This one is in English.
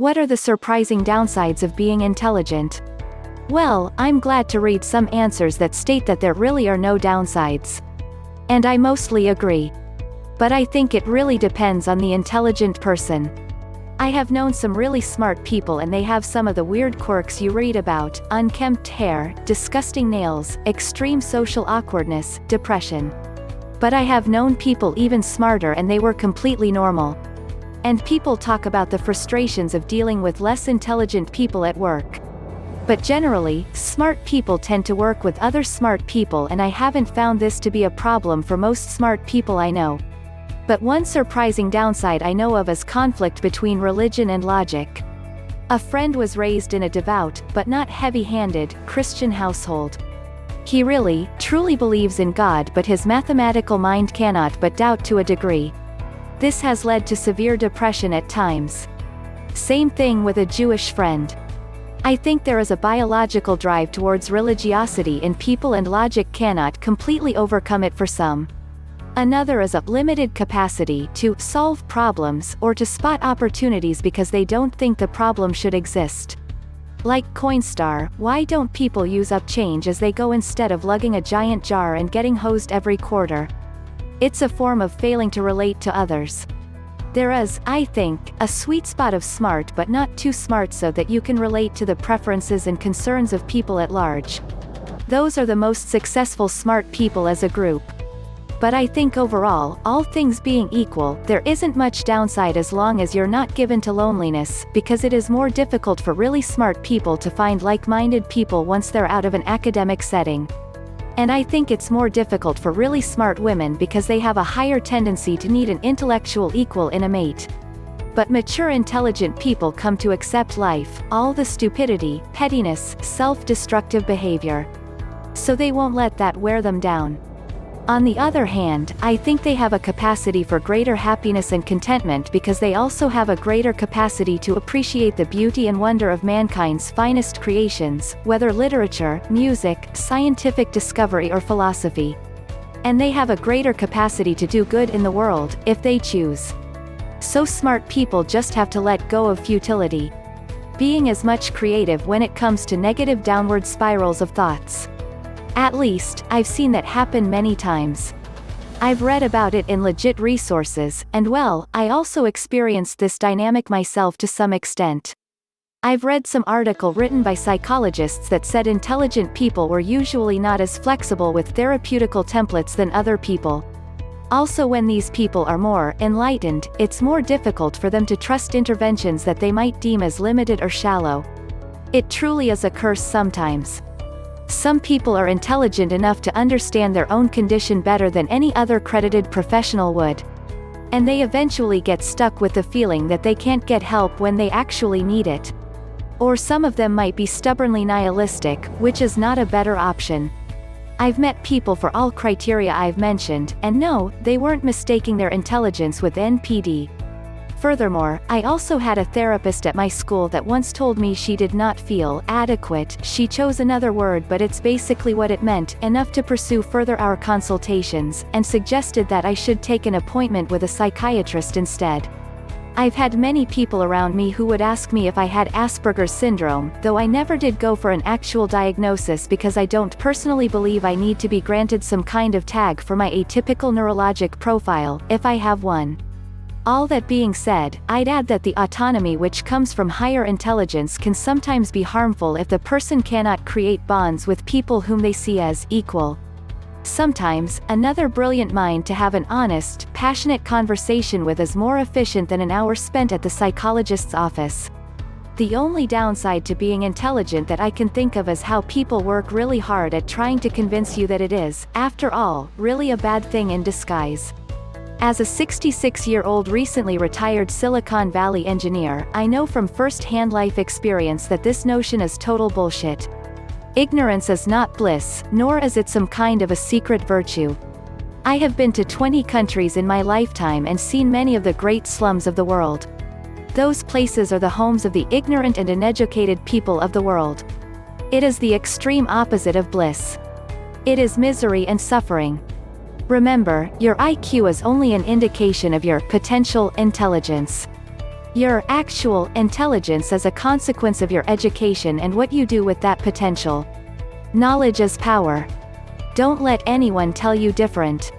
What are the surprising downsides of being intelligent? Well, I'm glad to read some answers that state that there really are no downsides. And I mostly agree. But I think it really depends on the intelligent person. I have known some really smart people and they have some of the weird quirks you read about: unkempt hair, disgusting nails, extreme social awkwardness, depression. But I have known people even smarter and they were completely normal. And people talk about the frustrations of dealing with less intelligent people at work. But generally, smart people tend to work with other smart people, and I haven't found this to be a problem for most smart people I know. But one surprising downside I know of is conflict between religion and logic. A friend was raised in a devout, but not heavy-handed, Christian household. He really, truly believes in God, but his mathematical mind cannot but doubt to a degree. This has led to severe depression at times. Same thing with a Jewish friend. I think there is a biological drive towards religiosity in people and logic cannot completely overcome it for some. Another is a limited capacity to solve problems or to spot opportunities because they don't think the problem should exist. Like Coinstar, why don't people use up change as they go instead of lugging a giant jar and getting hosed every quarter? It's a form of failing to relate to others. There is, I think, a sweet spot of smart but not too smart so that you can relate to the preferences and concerns of people at large. Those are the most successful smart people as a group. But I think overall, all things being equal, there isn't much downside as long as you're not given to loneliness, because it is more difficult for really smart people to find like-minded people once they're out of an academic setting. And I think it's more difficult for really smart women because they have a higher tendency to need an intellectual equal in a mate. But mature intelligent people come to accept life, all the stupidity, pettiness, self-destructive behavior. So they won't let that wear them down. On the other hand, I think they have a capacity for greater happiness and contentment because they also have a greater capacity to appreciate the beauty and wonder of mankind's finest creations, whether literature, music, scientific discovery or philosophy. And they have a greater capacity to do good in the world, if they choose. So smart people just have to let go of futility. Being as much creative when it comes to negative downward spirals of thoughts. At least, I've seen that happen many times. I've read about it in legit resources, and well, I also experienced this dynamic myself to some extent. I've read some article written by psychologists that said intelligent people were usually not as flexible with therapeutical templates than other people. Also, when these people are more enlightened, it's more difficult for them to trust interventions that they might deem as limited or shallow. It truly is a curse sometimes. Some people are intelligent enough to understand their own condition better than any other credited professional would. And they eventually get stuck with the feeling that they can't get help when they actually need it. Or some of them might be stubbornly nihilistic, which is not a better option. I've met people for all criteria I've mentioned, and no, they weren't mistaking their intelligence with NPD. Furthermore, I also had a therapist at my school that once told me she did not feel adequate. She chose another word, but it's basically what it meant, enough to pursue further our consultations, and suggested that I should take an appointment with a psychiatrist instead. I've had many people around me who would ask me if I had Asperger's syndrome, though I never did go for an actual diagnosis because I don't personally believe I need to be granted some kind of tag for my atypical neurologic profile, if I have one. All that being said, I'd add that the autonomy which comes from higher intelligence can sometimes be harmful if the person cannot create bonds with people whom they see as equal. Sometimes, another brilliant mind to have an honest, passionate conversation with is more efficient than an hour spent at the psychologist's office. The only downside to being intelligent that I can think of is how people work really hard at trying to convince you that it is, after all, really a bad thing in disguise. As a 66-year-old recently retired Silicon Valley engineer, I know from first-hand life experience that this notion is total bullshit. Ignorance is not bliss, nor is it some kind of a secret virtue. I have been to 20 countries in my lifetime and seen many of the great slums of the world. Those places are the homes of the ignorant and uneducated people of the world. It is the extreme opposite of bliss. It is misery and suffering. Remember, your IQ is only an indication of your potential intelligence. Your actual intelligence is a consequence of your education and what you do with that potential. Knowledge is power. Don't let anyone tell you different.